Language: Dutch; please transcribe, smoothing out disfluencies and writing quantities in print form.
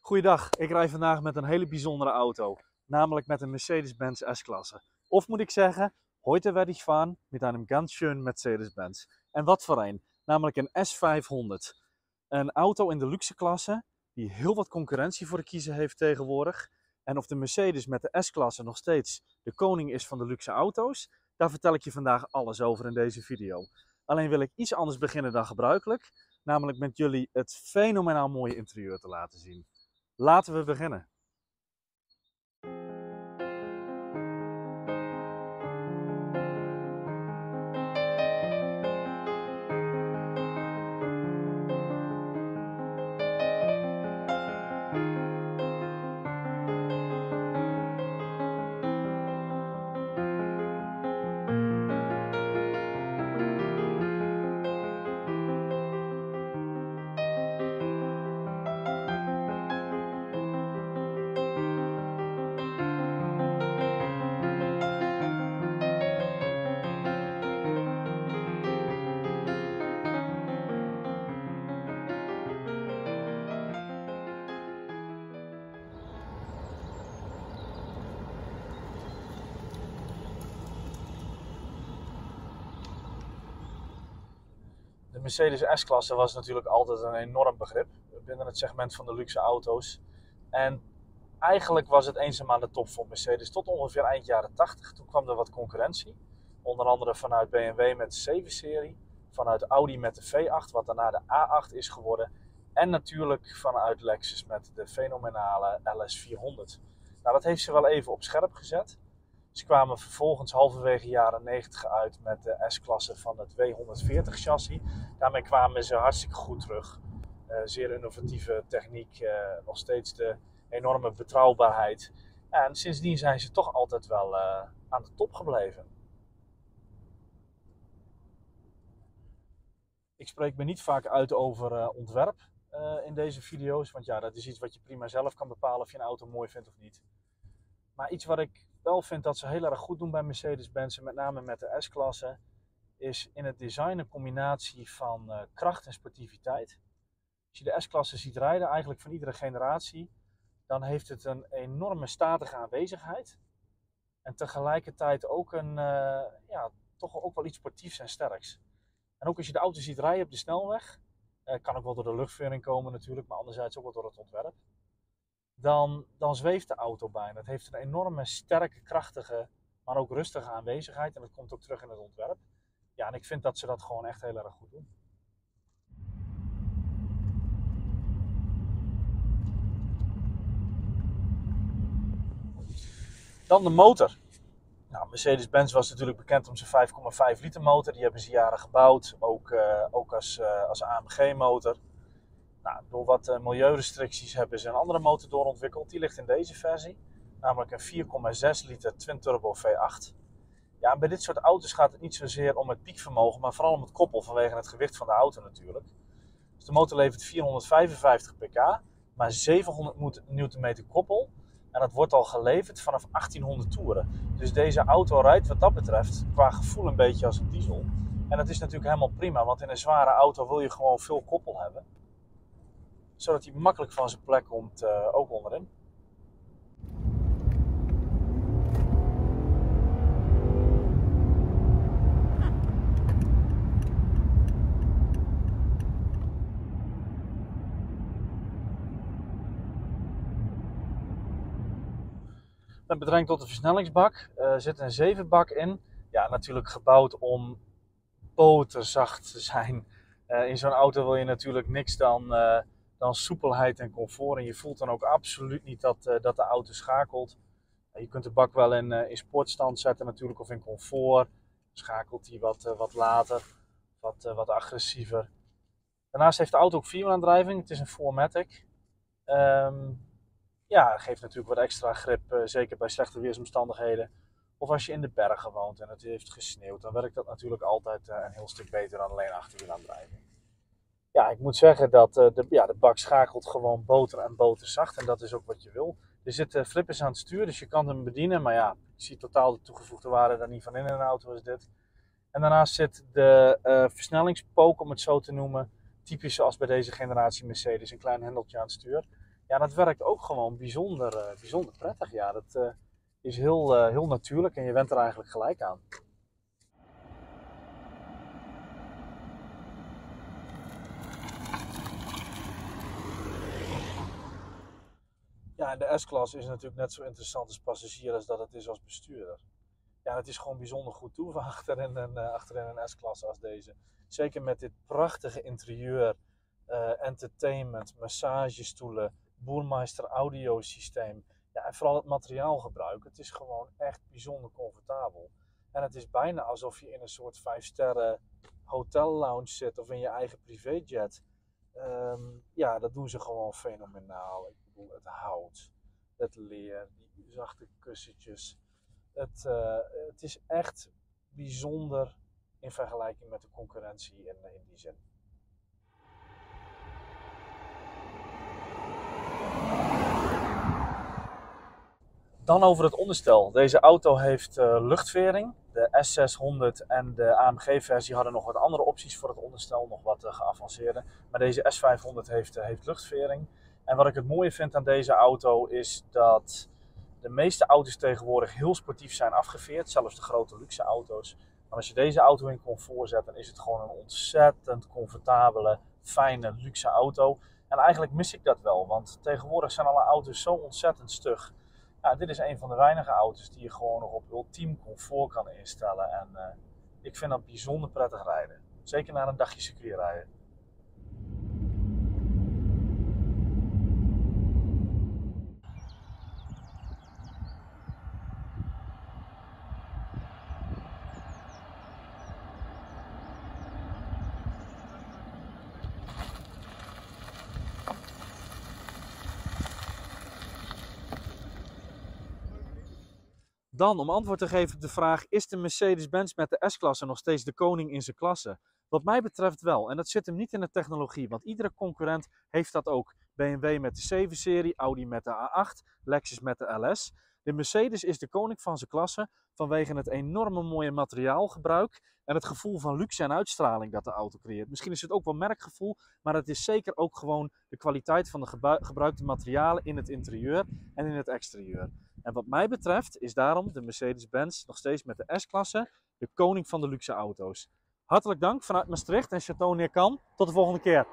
Goeiedag, ik rij vandaag met een hele bijzondere auto, namelijk met een Mercedes-Benz S-Klasse. Of moet ik zeggen, heute werde ich fahren mit einem ganz schönen Mercedes-Benz. En wat voor een? Namelijk een S500. Een auto in de luxe klasse die heel wat concurrentie voor de kiezer heeft tegenwoordig. En of de Mercedes met de S-klasse nog steeds de koning is van de luxe auto's, daar vertel ik je vandaag alles over in deze video. Alleen wil ik iets anders beginnen dan gebruikelijk, namelijk met jullie het fenomenaal mooie interieur te laten zien. Laten we beginnen. De Mercedes S-klasse was natuurlijk altijd een enorm begrip binnen het segment van de luxe auto's. En eigenlijk was het eenzaam de top voor Mercedes tot ongeveer eind jaren 80. Toen kwam er wat concurrentie. Onder andere vanuit BMW met de 7-serie, vanuit Audi met de V8, wat daarna de A8 is geworden. En natuurlijk vanuit Lexus met de fenomenale LS400. Nou, dat heeft ze wel even op scherp gezet. Ze kwamen vervolgens halverwege jaren 90 uit met de S-klasse van het W140 chassis. Daarmee kwamen ze hartstikke goed terug. Zeer innovatieve techniek, nog steeds de enorme betrouwbaarheid. En sindsdien zijn ze toch altijd wel aan de top gebleven. Ik spreek me niet vaak uit over ontwerp in deze video's. Want ja, dat is iets wat je prima zelf kan bepalen of je een auto mooi vindt of niet. Maar iets wat ik wel vind dat ze heel erg goed doen bij Mercedes-Benz, en met name met de S-klasse, is in het design een combinatie van kracht en sportiviteit. Als je de S-klasse ziet rijden, eigenlijk van iedere generatie, dan heeft het een enorme statige aanwezigheid. En tegelijkertijd ook toch ook wel iets sportiefs en sterks. En ook als je de auto ziet rijden op de snelweg, kan ook wel door de luchtvervuiling komen natuurlijk, maar anderzijds ook wel door het ontwerp. Dan zweeft de auto bijna. Het heeft een enorme sterke, krachtige, maar ook rustige aanwezigheid. En dat komt ook terug in het ontwerp. Ja, en ik vind dat ze dat gewoon echt heel erg goed doen. Dan de motor. Nou, Mercedes-Benz was natuurlijk bekend om zijn 5,5 liter motor. Die hebben ze jaren gebouwd, ook als AMG motor. Nou, door wat milieurestricties hebben ze een andere motor doorontwikkeld. Die ligt in deze versie, namelijk een 4,6 liter twin turbo V8. Ja, bij dit soort auto's gaat het niet zozeer om het piekvermogen, maar vooral om het koppel vanwege het gewicht van de auto natuurlijk. Dus de motor levert 455 pk, maar 700 Nm koppel. En dat wordt al geleverd vanaf 1800 toeren. Dus deze auto rijdt wat dat betreft qua gevoel een beetje als een diesel. En dat is natuurlijk helemaal prima, want in een zware auto wil je gewoon veel koppel hebben. Zodat hij makkelijk van zijn plek komt, ook onderin. Met betrekking tot de versnellingsbak zit een 7-bak in. Ja, natuurlijk gebouwd om boterzacht te zijn. In zo'n auto wil je natuurlijk niks dan soepelheid en comfort. En je voelt dan ook absoluut niet dat de auto schakelt. Je kunt de bak wel in sportstand zetten natuurlijk, of in comfort. Schakelt die wat later, wat agressiever. Daarnaast heeft de auto ook vierwielaandrijving. Het is een 4MATIC. Ja, geeft natuurlijk wat extra grip, zeker bij slechte weersomstandigheden. Of als je in de bergen woont en het heeft gesneeuwd, dan werkt dat natuurlijk altijd een heel stuk beter dan alleen achterwielaandrijving. Ja, ik moet zeggen dat de bak schakelt gewoon boter en boterzacht en dat is ook wat je wil. Er zitten flippers aan het stuur, dus je kan hem bedienen, maar ja, je ziet totaal de toegevoegde waarde daar niet van in een auto als dit. En daarnaast zit de versnellingspook, om het zo te noemen, typisch zoals bij deze generatie Mercedes, een klein hendeltje aan het stuur. Ja, dat werkt ook gewoon bijzonder prettig. Ja, dat is heel natuurlijk en je went er eigenlijk gelijk aan. Ja, en de S-klasse is natuurlijk net zo interessant als passagier als dat het is als bestuurder. Ja, het is gewoon bijzonder goed toe achterin een S-klasse als deze. Zeker met dit prachtige interieur, entertainment, massagestoelen, Burmeister audiosysteem. Ja, en vooral het materiaalgebruik. Het is gewoon echt bijzonder comfortabel. En het is bijna alsof je in een soort 5-sterren hotel lounge zit of in je eigen privéjet. Ja, dat doen ze gewoon fenomenaal. Ik bedoel, het hout, het leer, die zachte kussentjes. Het is echt bijzonder in vergelijking met de concurrentie in die zin. Dan over het onderstel. Deze auto heeft luchtvering. De S600 en de AMG-versie hadden nog wat andere opties voor het onderstel, nog wat geavanceerde. Maar deze S500 heeft luchtvering. En wat ik het mooie vind aan deze auto is dat de meeste auto's tegenwoordig heel sportief zijn afgeveerd, zelfs de grote luxe auto's. Maar als je deze auto in comfort zet, dan is het gewoon een ontzettend comfortabele, fijne, luxe auto. En eigenlijk mis ik dat wel, want tegenwoordig zijn alle auto's zo ontzettend stug. Ja, dit is een van de weinige auto's die je gewoon nog op ultiem comfort kan instellen. En ik vind dat bijzonder prettig rijden. Zeker na een dagje circuitrijden. Dan, om antwoord te geven op de vraag, is de Mercedes-Benz met de S-klasse nog steeds de koning in zijn klasse? Wat mij betreft wel. En dat zit hem niet in de technologie, want iedere concurrent heeft dat ook. BMW met de 7-serie, Audi met de A8, Lexus met de LS. De Mercedes is de koning van zijn klasse vanwege het enorme mooie materiaalgebruik en het gevoel van luxe en uitstraling dat de auto creëert. Misschien is het ook wel merkgevoel, maar het is zeker ook gewoon de kwaliteit van de gebruikte materialen in het interieur en in het exterieur. En wat mij betreft is daarom de Mercedes-Benz nog steeds met de S-klasse de koning van de luxe auto's. Hartelijk dank vanuit Maastricht en Château Neerkan. Tot de volgende keer.